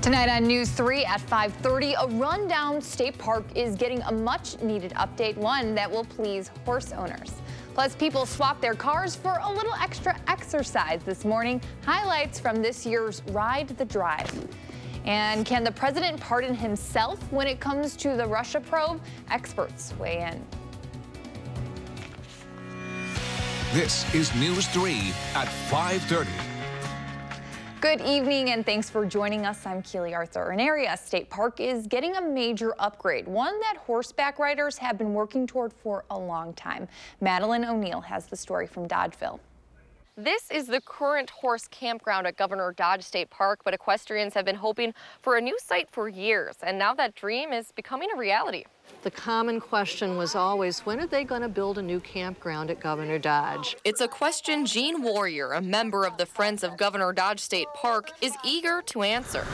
Tonight on News 3 at 5:30, a rundown state park is getting a much-needed update, one that will please horse owners. Plus, people swap their cars for a little extra exercise this morning. Highlights from this year's Ride the Drive. And can the president pardon himself when it comes to the Russia probe? Experts weigh in. This is News 3 at 5:30. Good evening and thanks for joining us. I'm Keely Arthur. An area state park is getting a major upgrade, one that horseback riders have been working toward for a long time. Madison O'Neill has the story from Dodgeville. This is the current horse campground at Governor Dodge State Park, but equestrians have been hoping for a new site for years, and now that dream is becoming a reality. The common question was always, when are they going to build a new campground at Governor Dodge? It's a question Gene Warrior, a member of the Friends of Governor Dodge State Park, is eager to answer.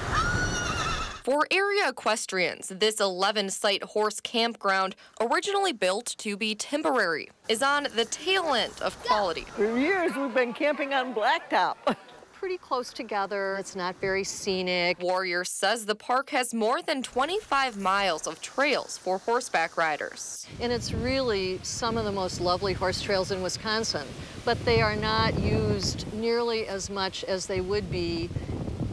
For area equestrians, this 11-site horse campground, originally built to be temporary, is on the tail end of quality. For years, we've been camping on blacktop. Pretty close together. It's not very scenic. Warrior says the park has more than 25 miles of trails for horseback riders. And it's really some of the most lovely horse trails in Wisconsin, but they are not used nearly as much as they would be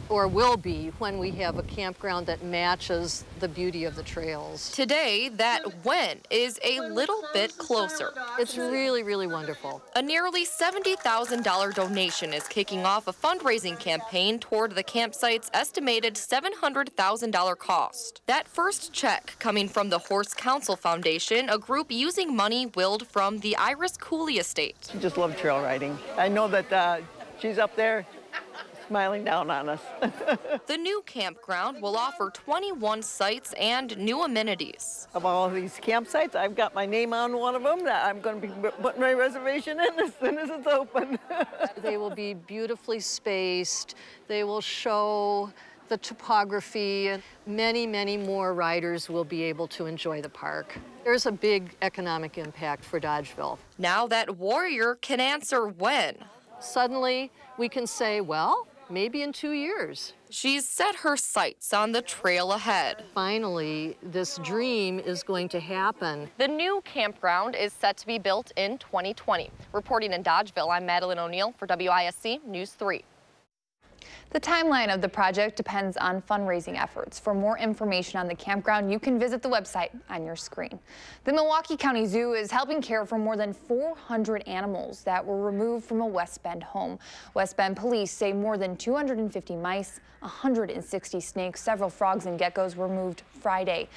or will be when we have a campground that matches the beauty of the trails. Today, that when is a little bit closer. It's really, really wonderful. A nearly $70,000 donation is kicking off a fundraising campaign toward the campsite's estimated $700,000 cost. That first check coming from the Horse Council Foundation, a group using money willed from the Iris Cooley estate. She just loved trail riding. I know that she's up there smiling down on us. The new campground will offer 21 sites and new amenities. Of all of these campsites, I've got my name on one of them that I'm going to be putting my reservation in as soon as it's open. They will be beautifully spaced. They will show the topography. Many, many more riders will be able to enjoy the park. There's a big economic impact for Dodgeville. Now that Warrior can answer when. Suddenly, we can say, well, maybe in 2 years. She's set her sights on the trail ahead. Finally, this dream is going to happen. The new campground is set to be built in 2020. Reporting in Dodgeville, I'm Madison O'Neill for WISC News 3. The timeline of the project depends on fundraising efforts. For more information on the campground, you can visit the website on your screen. The Milwaukee County Zoo is helping care for more than 400 animals that were removed from a West Bend home. West Bend police say more than 250 mice, 160 snakes, several frogs and geckos were removed Friday.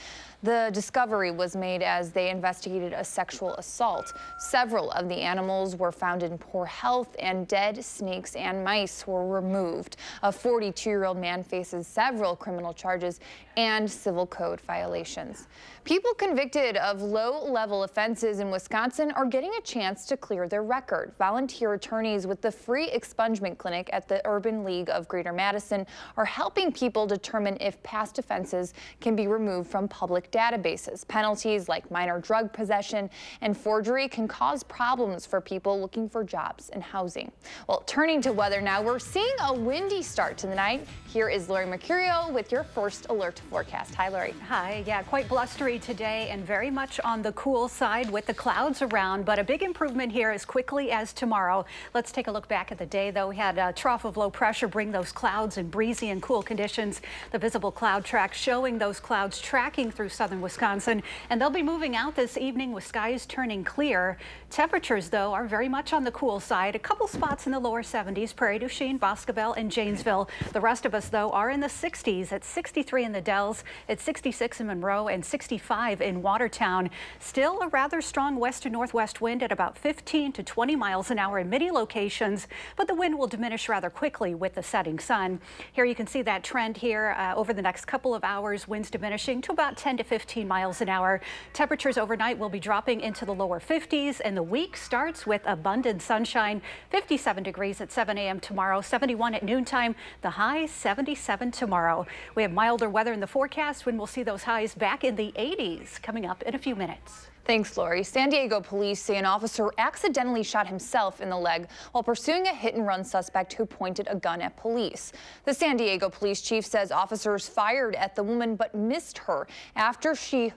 The discovery was made as they investigated a sexual assault. Several of the animals were found in poor health, and dead snakes and mice were removed. A 42-year-old man faces several criminal charges and civil code violations. People convicted of low-level offenses in Wisconsin are getting a chance to clear their record. Volunteer attorneys with the free expungement clinic at the Urban League of Greater Madison are helping people determine if past offenses can be removed from public databases. Penalties like minor drug possession and forgery can cause problems for people looking for jobs and housing. Well, turning to weather now, we're seeing a windy start to the night. Here is Lori Mercurio with your first alert forecast. Hi, Lori. Hi. Yeah, quite blustery today and very much on the cool side with the clouds around, but a big improvement here as quickly as tomorrow. Let's take a look back at the day, though. We had a trough of low pressure bring those clouds and breezy and cool conditions. The visible cloud track showing those clouds tracking through southern Wisconsin, and they'll be moving out this evening with skies turning clear. Temperatures, though, are very much on the cool side. A couple spots in the lower 70s, Prairie du Chien, Boscobel, and Janesville. The rest of us, though, are in the 60s at 63 in the Dells, at 66 in Monroe, and 65 in Watertown. Still a rather strong west to northwest wind at about 15 to 20 miles an hour in many locations, but the wind will diminish rather quickly with the setting sun. Here you can see that trend here over the next couple of hours, winds diminishing to about 10 to 15 miles an hour. Temperatures overnight will be dropping into the lower 50s, and the week starts with abundant sunshine. 57 degrees at 7 a.m. tomorrow, 71 at noontime. time. The high 77 tomorrow. We have milder weather in the forecast when we'll see those highs back in the 80s coming up in a few minutes. Thanks, Lori. San Diego police say an officer accidentally shot himself in the leg while pursuing a hit-and-run suspect who pointed a gun at police. The San Diego police chief says officers fired at the woman but missed her after she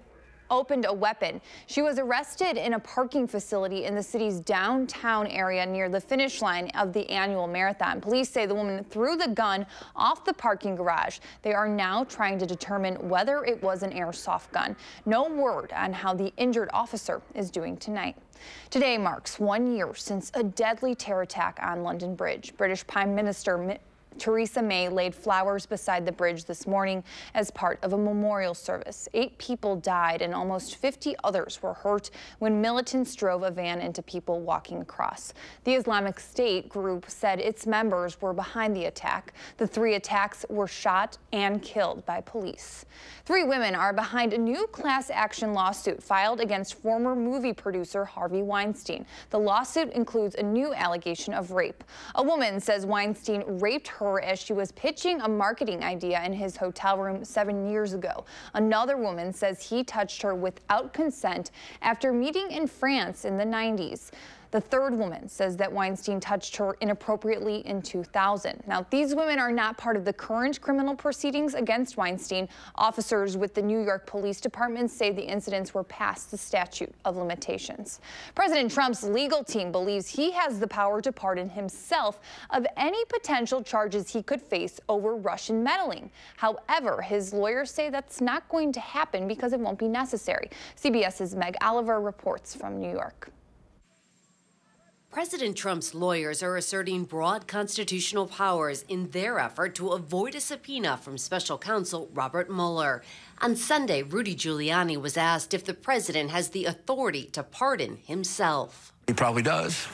opened a weapon. She was arrested in a parking facility in the city's downtown area near the finish line of the annual marathon. Police say the woman threw the gun off the parking garage. They are now trying to determine whether it was an airsoft gun. No word on how the injured officer is doing tonight. Today marks 1 year since a deadly terror attack on London Bridge. British Prime Minister Theresa May laid flowers beside the bridge this morning as part of a memorial service. 8 people died and almost 50 others were hurt when militants drove a van into people walking across. The Islamic State group said its members were behind the attack. The 3 attacks were shot and killed by police. 3 women are behind a new class action lawsuit filed against former movie producer Harvey Weinstein. The lawsuit includes a new allegation of rape. A woman says Weinstein raped her as she was pitching a marketing idea in his hotel room 7 years ago. Another woman says he touched her without consent after meeting in France in the 90s. The third woman says that Weinstein touched her inappropriately in 2000. Now, these women are not part of the current criminal proceedings against Weinstein. Officers with the New York Police Department say the incidents were past the statute of limitations. President Trump's legal team believes he has the power to pardon himself of any potential charges he could face over Russian meddling. However, his lawyers say that's not going to happen because it won't be necessary. CBS's Meg Oliver reports from New York. President Trump's lawyers are asserting broad constitutional powers in their effort to avoid a subpoena from special counsel Robert Mueller. On Sunday, Rudy Giuliani was asked if the president has the authority to pardon himself. He probably does.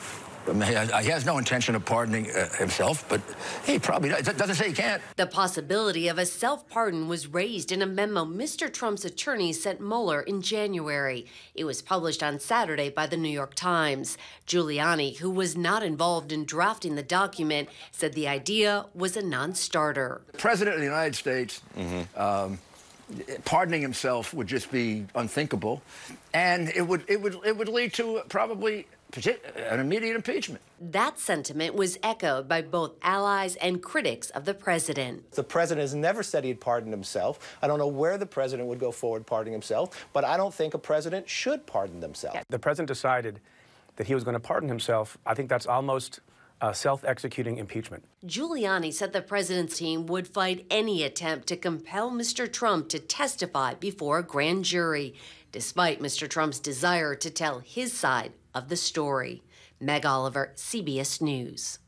I mean, he has no intention of pardoning himself, but he probably does. It doesn't say he can't. The possibility of a self-pardon was raised in a memo Mr. Trump's attorney sent Mueller in January. It was published on Saturday by the New York Times. Giuliani, who was not involved in drafting the document, said the idea was a non-starter. The President of the United States pardoning himself would just be unthinkable, and it would lead to probably an immediate impeachment. That sentiment was echoed by both allies and critics of the president. The president has never said he'd pardon himself. I don't know where the president would go forward pardoning himself, but I don't think a president should pardon themselves. The president decided that he was going to pardon himself. I think that's almost self-executing impeachment. Giuliani said the president's team would fight any attempt to compel Mr. Trump to testify before a grand jury, despite Mr. Trump's desire to tell his side of the story. Meg Oliver, CBS News.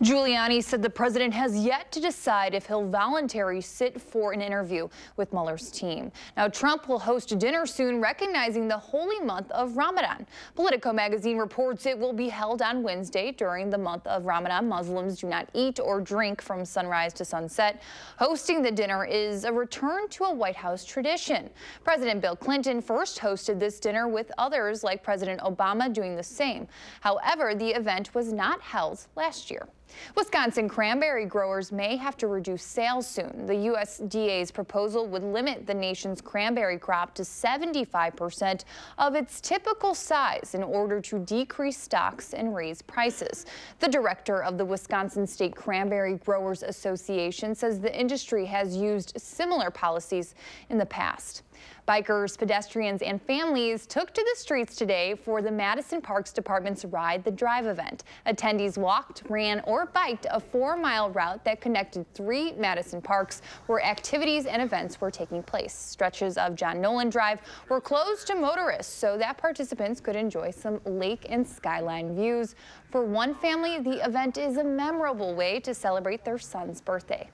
Giuliani said the president has yet to decide if he'll voluntarily sit for an interview with Mueller's team. Now, Trump will host a dinner soon recognizing the holy month of Ramadan. Politico magazine reports it will be held on Wednesday. During the month of Ramadan, Muslims do not eat or drink from sunrise to sunset. Hosting the dinner is a return to a White House tradition. President Bill Clinton first hosted this dinner, with others like President Obama doing the same. However, the event was not held last year. Wisconsin cranberry growers may have to reduce sales soon. The USDA's proposal would limit the nation's cranberry crop to 75% of its typical size in order to decrease stocks and raise prices. The director of the Wisconsin State Cranberry Growers Association says the industry has used similar policies in the past. Bikers, pedestrians, and families took to the streets today for the Madison Parks Department's Ride the Drive event. Attendees walked, ran, or biked a 4-mile route that connected 3 Madison parks where activities and events were taking place. Stretches of John Nolan Drive were closed to motorists so that participants could enjoy some lake and skyline views. For one family, the event is a memorable way to celebrate their son's birthday.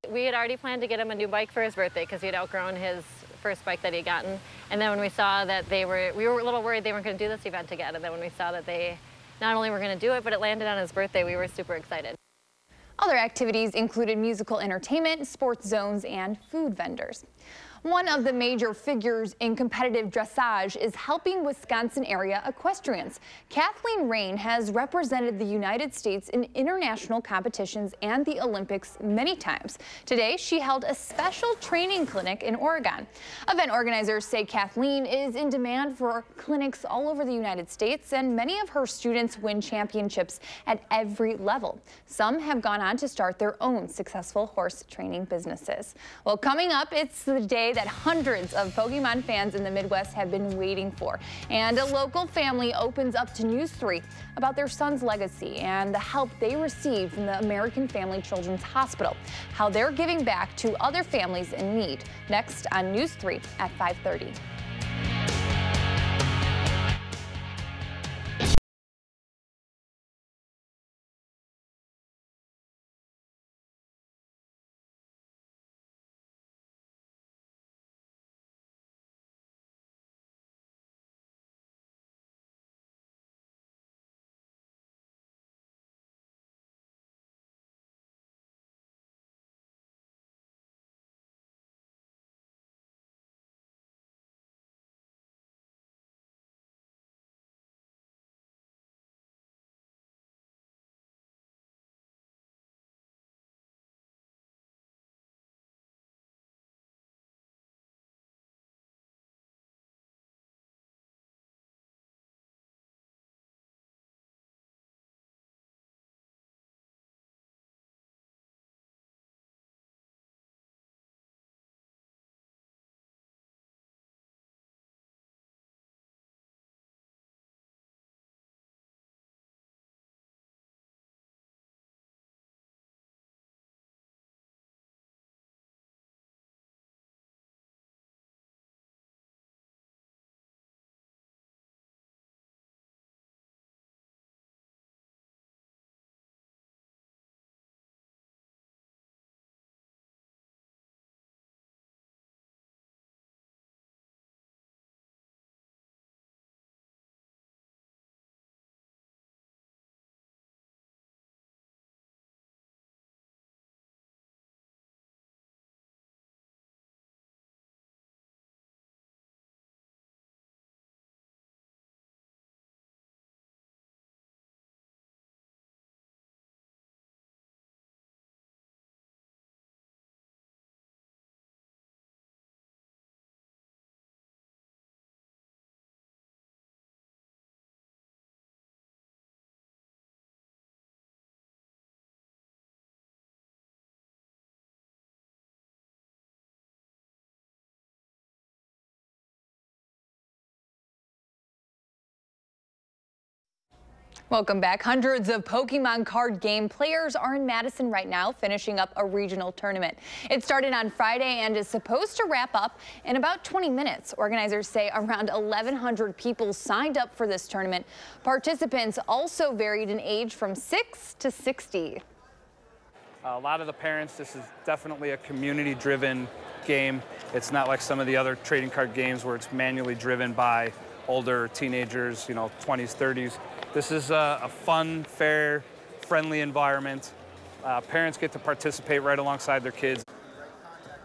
We had already planned to get him a new bike for his birthday because he had outgrown his first bike that he'd gotten. And then when we saw that we were a little worried they weren't going to do this event again. And then when we saw that they not only were going to do it, but it landed on his birthday, we were super excited. Other activities included musical entertainment, sports zones, and food vendors. One of the major figures in competitive dressage is helping Wisconsin area equestrians. Kathleen Rain has represented the United States in international competitions and the Olympics many times. Today, she held a special training clinic in Oregon. Event organizers say Kathleen is in demand for clinics all over the United States, and many of her students win championships at every level. Some have gone on to start their own successful horse training businesses. Well, coming up, it's the day that hundreds of Pokemon fans in the Midwest have been waiting for. And a local family opens up to News 3 about their son's legacy and the help they received from the American Family Children's Hospital, how they're giving back to other families in need. Next on News 3 at 5:30. Welcome back. Hundreds of Pokemon card game players are in Madison right now, finishing up a regional tournament. It started on Friday and is supposed to wrap up in about 20 minutes. Organizers say around 1,100 people signed up for this tournament. Participants also varied in age from 6 to 60. A lot of the parents, this is definitely a community-driven game. It's not like some of the other trading card games where it's manually driven by older teenagers, 20s, 30s. This is a fun, fair, friendly environment. Parents get to participate right alongside their kids.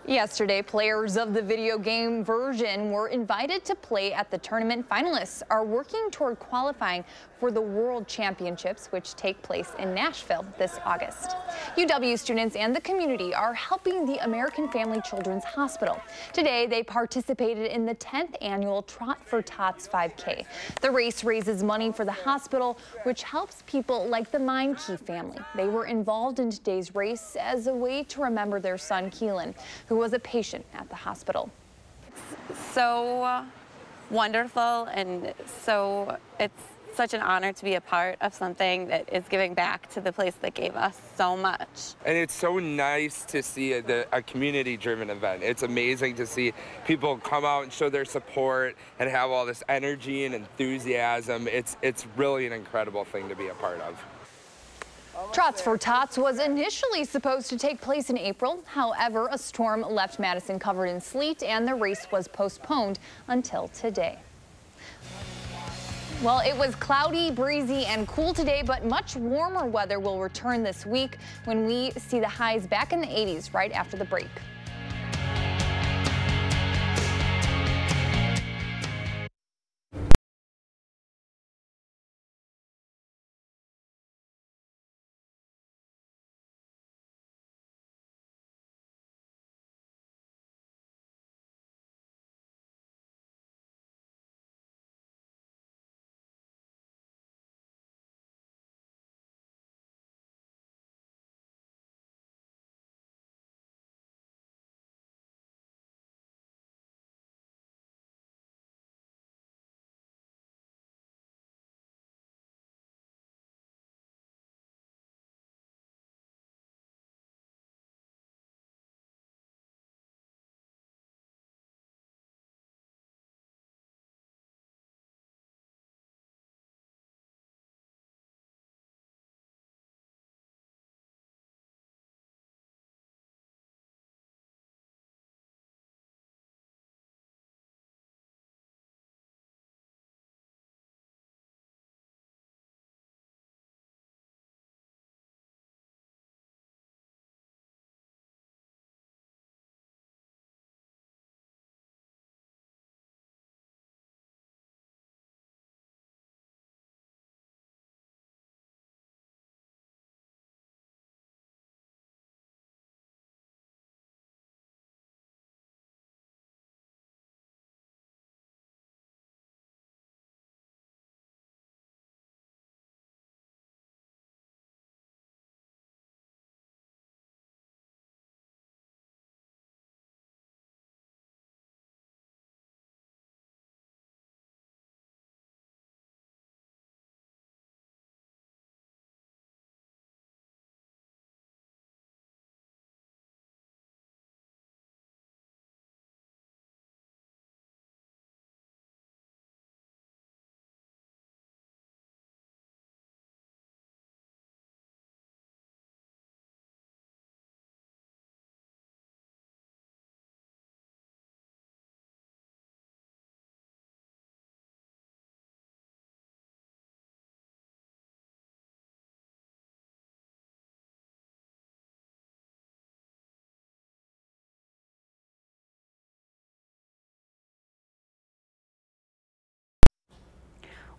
Yesterday, players of the video game version were invited to play at the tournament. Finalists are working toward qualifying for the World Championships, which take place in Nashville this August. UW students and the community are helping the American Family Children's Hospital. Today, they participated in the 10th annual Trot for Tots 5K. The race raises money for the hospital, which helps people like the Meinke family. They were involved in today's race as a way to remember their son, Keelan, who was a patient at the hospital. So wonderful, and so it's such an honor to be a part of something that is giving back to the place that gave us so much. And it's so nice to see a community-driven event. It's amazing to see people come out and show their support and have all this energy and enthusiasm. It's really an incredible thing to be a part of. Trots for Tots was initially supposed to take place in April. However, a storm left Madison covered in sleet and the race was postponed until today. Well, it was cloudy, breezy, and cool today, but much warmer weather will return this week when we see the highs back in the 80s right after the break.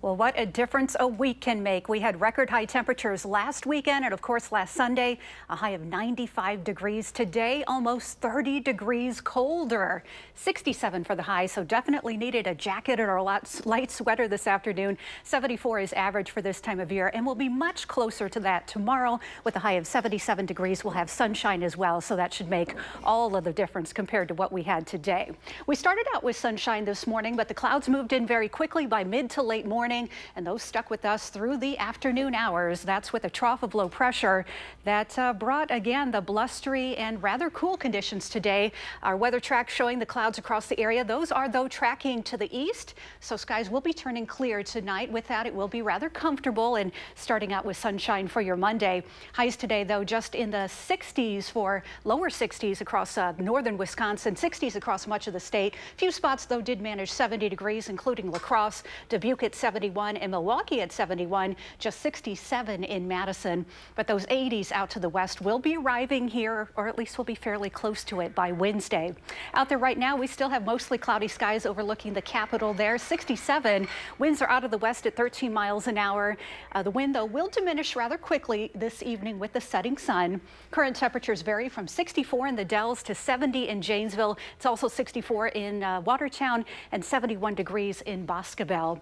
Well, what a difference a week can make. We had record high temperatures last weekend and, of course, last Sunday, a high of 95 degrees. Today, almost 30 degrees colder. 67 for the high, so definitely needed a jacket or a light sweater this afternoon. 74 is average for this time of year, and we'll be much closer to that tomorrow with a high of 77 degrees. We'll have sunshine as well, so that should make all of the difference compared to what we had today. We started out with sunshine this morning, but the clouds moved in very quickly by mid to late morning, and those stuck with us through the afternoon hours. That's with a trough of low pressure that brought again the blustery and rather cool conditions today. Our weather track showing the clouds across the area. Those are though tracking to the east, so skies will be turning clear tonight. With that, it will be rather comfortable and starting out with sunshine for your Monday. Highs today though just in the 60s for lower 60s across northern Wisconsin, 60s across much of the state. Few spots though did manage 70 degrees, including La Crosse, Dubuque at 71, and Milwaukee at 71, just 67 in Madison. But those 80s out to the west will be arriving here, or at least will be fairly close to it by Wednesday. Out there right now, we still have mostly cloudy skies overlooking the Capitol there. 67. Winds are out of the west at 13 miles an hour. The wind, though, will diminish rather quickly this evening with the setting sun. Current temperatures vary from 64 in the Dells to 70 in Janesville. It's also 64 in Watertown and 71 degrees in Boscobel.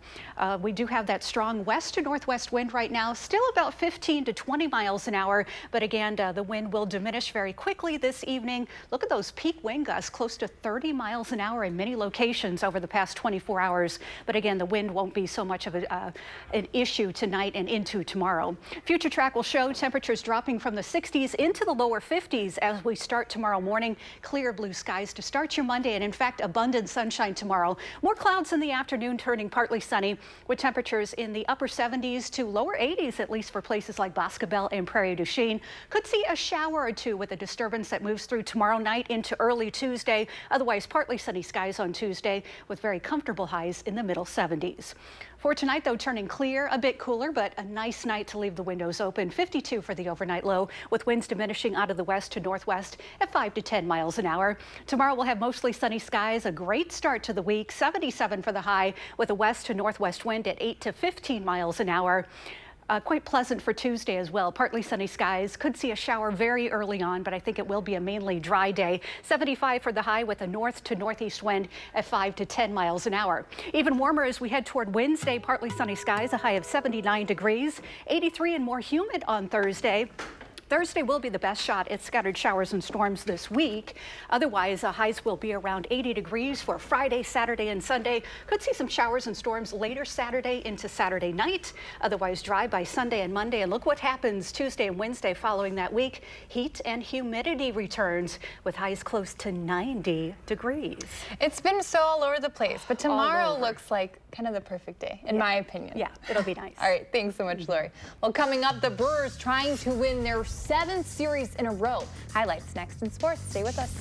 We do have that strong west to northwest wind right now, still about 15 to 20 miles an hour. But again, the wind will diminish very quickly this evening. Look at those peak wind gusts, close to 30 miles an hour in many locations over the past 24 hours. But again, the wind won't be so much of an issue tonight and into tomorrow. Future track will show temperatures dropping from the 60s into the lower 50s as we start tomorrow morning. Clear blue skies to start your Monday, and in fact, abundant sunshine tomorrow. More clouds in the afternoon, turning partly sunny, with temperatures in the upper 70s to lower 80s, at least for places like Boscobel and Prairie du Chien. Could see a shower or two with a disturbance that moves through tomorrow night into early Tuesday. Otherwise, partly sunny skies on Tuesday with very comfortable highs in the middle 70s. For tonight, though, turning clear, a bit cooler, but a nice night to leave the windows open. 52 for the overnight low, with winds diminishing out of the west to northwest at 5 to 10 miles an hour. Tomorrow we'll have mostly sunny skies, a great start to the week. 77 for the high, with a west to northwest wind at 8 to 15 miles an hour. Quite pleasant for Tuesday as well. Partly sunny skies. Could see a shower very early on, but I think it will be a mainly dry day. 75 for the high, with a north to northeast wind at 5 to 10 miles an hour. Even warmer as we head toward Wednesday. Partly sunny skies, a high of 79 degrees. 83 and more humid on Thursday. Thursday will be the best shot at scattered showers and storms this week. Otherwise, highs will be around 80 degrees for Friday, Saturday, and Sunday. Could see some showers and storms later Saturday into Saturday night. Otherwise, dry by Sunday and Monday. And look what happens Tuesday and Wednesday following that week. Heat and humidity returns with highs close to 90 degrees. It's been so all over the place, but tomorrow looks like kind of the perfect day, in my opinion. Yeah, it'll be nice. All right, thanks so much, Lori. Well, coming up, the Brewers trying to win their 7th series in a row. Highlights next in sports. Stay with us.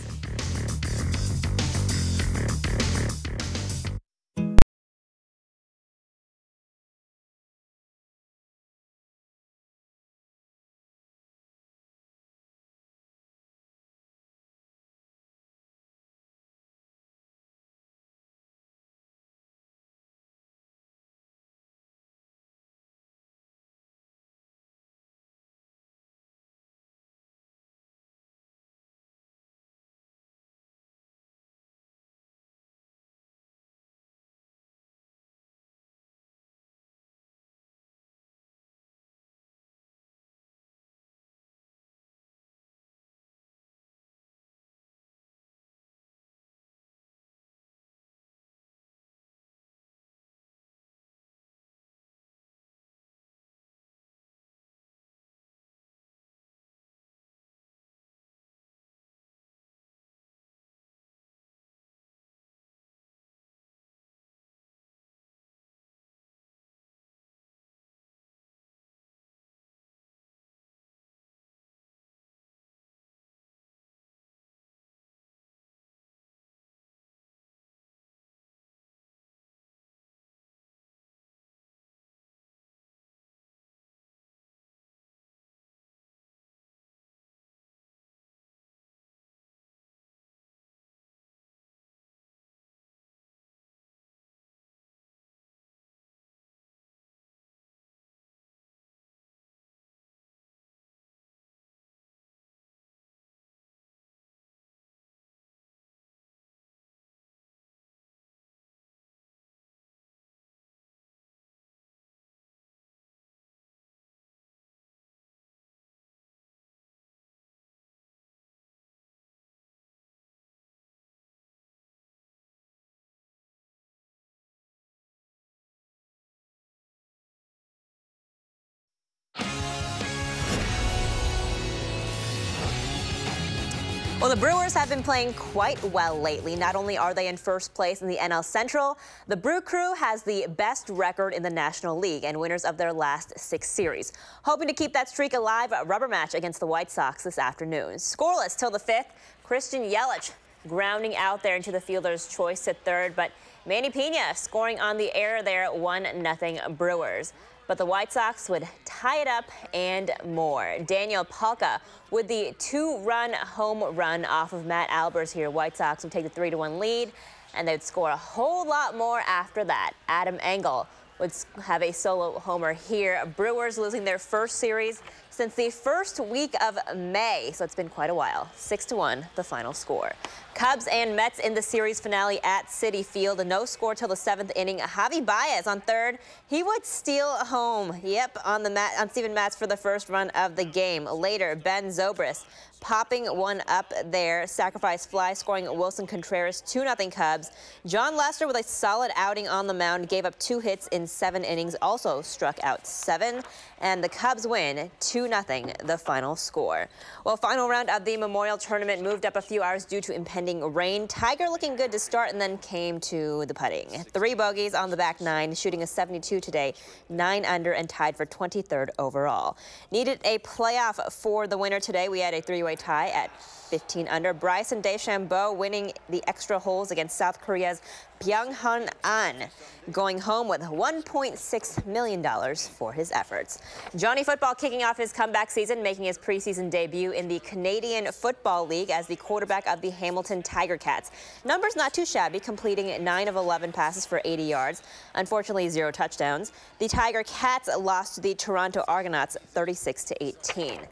Well, the Brewers have been playing quite well lately. Not only are they in first place in the NL Central, the Brew Crew has the best record in the National League and winners of their last 6 series. Hoping to keep that streak alive, a rubber match against the White Sox this afternoon. Scoreless till the 5th, Christian Yelich grounding out there into the fielder's choice to third, but Manny Pena scoring on the error there, 1-0 Brewers. But the White Sox would tie it up and more. Daniel Palka with the 2-run home run off of Matt Albers here. White Sox would take the 3-1 lead, and they'd score a whole lot more after that. Adam Engel would have a solo homer here. Brewers losing their first series since the first week of May, so it's been quite a while. 6-1, the final score. Cubs and Mets in the series finale at Citi Field. No score till the 7th inning. Javi Baez on third. He would steal home. Yep, on Steven Matz for the first run of the game. Later, Ben Zobrist popping one up there. Sacrifice fly scoring Wilson Contreras. 2-0 Cubs. John Lester with a solid outing on the mound. Gave up 2 hits in 7 innings. Also struck out 7. And the Cubs win 2-0, the final score. Well, final round of the Memorial Tournament moved up a few hours due to impending rain. Tiger looking good to start and then came to the putting. 3 bogeys on the back 9, shooting a 72 today, 9 under and tied for 23rd overall. Needed a playoff for the winner today. We had a 3-way tie at 15 under. Bryson DeChambeau winning the extra holes against South Korea's Byung-hun An, going home with $1.6 million for his efforts. Johnny Football kicking off his comeback season, making his preseason debut in the Canadian Football League as the quarterback of the Hamilton Tiger Cats. Numbers not too shabby, completing 9 of 11 passes for 80 yards. Unfortunately, 0 touchdowns. The Tiger Cats lost to the Toronto Argonauts 36-18.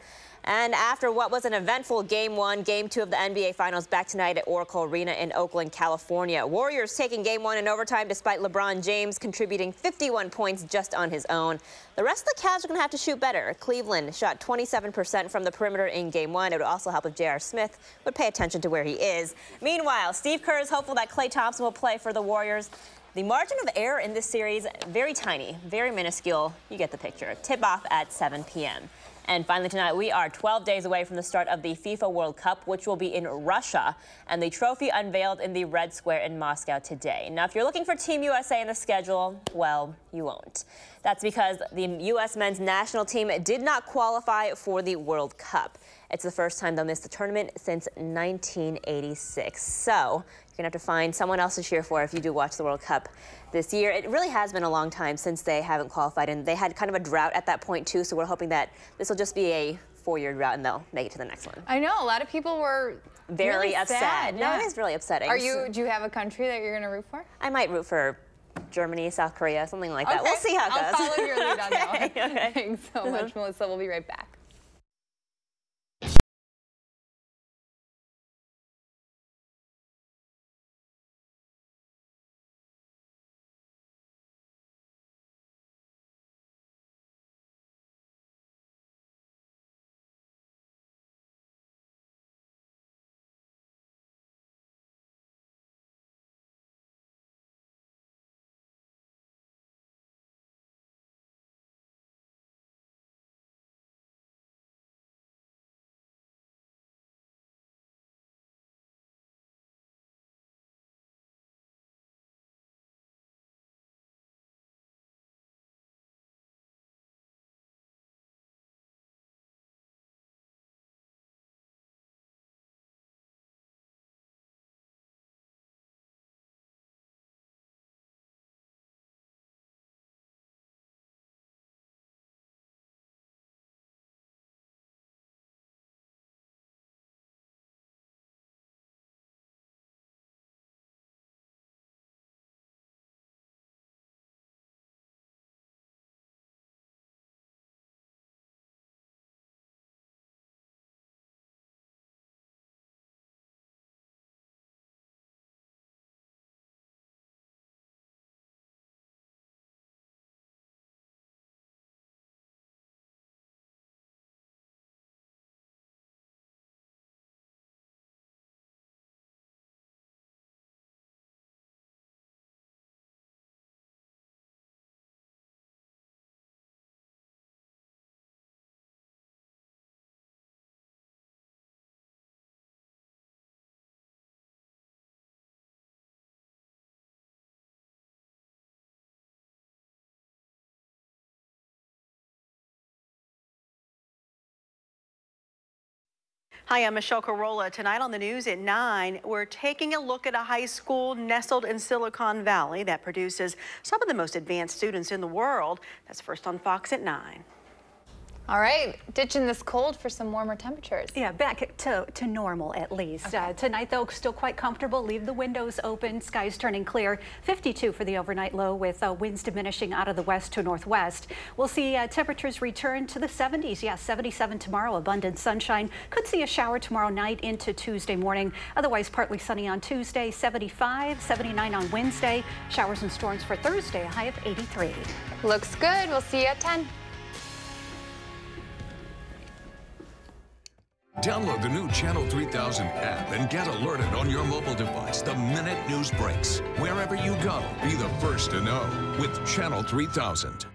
And after what was an eventful Game 1, Game 2 of the NBA Finals back tonight at Oracle Arena in Oakland, California. Warriors taking Game 1 in overtime despite LeBron James contributing 51 points just on his own. The rest of the Cavs are going to have to shoot better. Cleveland shot 27% from the perimeter in Game 1. It would also help if J.R. Smith would pay attention to where he is. Meanwhile, Steve Kerr is hopeful that Klay Thompson will play for the Warriors. The margin of error in this series, very tiny, very minuscule. You get the picture. Tip-off at 7 p.m. And finally tonight, we are 12 days away from the start of the FIFA World Cup, which will be in Russia, and the trophy unveiled in the Red Square in Moscow today. Now, if you're looking for Team USA in the schedule, well, you won't. That's because the U.S. men's national team did not qualify for the World Cup. It's the first time they'll miss the tournament since 1986. So you're going to have to find someone else to cheer for if you do watch the World Cup this year. It really has been a long time since they haven't qualified, and they had kind of a drought at that point, too, so we're hoping that this will just be a 4-year drought and they'll make it to the next one. I know, a lot of people were very really upset. Sad. No, Yeah. it is really upsetting. Do you have a country that you're going to root for? I might root for Germany, South Korea, something like that. We'll see how it goes. I'll follow your lead on that one. Okay. Thanks so much, Melissa. We'll be right back. Hi, I'm Michelle Carolla. Tonight on the news at 9, we're taking a look at a high school nestled in Silicon Valley that produces some of the most advanced students in the world. That's first on Fox at 9. All right, ditching this cold for some warmer temperatures. Yeah, back to normal at least. Okay. Tonight, though, still quite comfortable. Leave the windows open. Skies turning clear. 52 for the overnight low with winds diminishing out of the west to northwest. We'll see temperatures return to the 70s. Yeah, 77 tomorrow. Abundant sunshine. Could see a shower tomorrow night into Tuesday morning. Otherwise, partly sunny on Tuesday. 75, 79 on Wednesday. Showers and storms for Thursday. A high of 83. Looks good. We'll see you at 10. Download the new Channel 3000 app and get alerted on your mobile device the minute news breaks. Wherever you go, be the first to know with Channel 3000.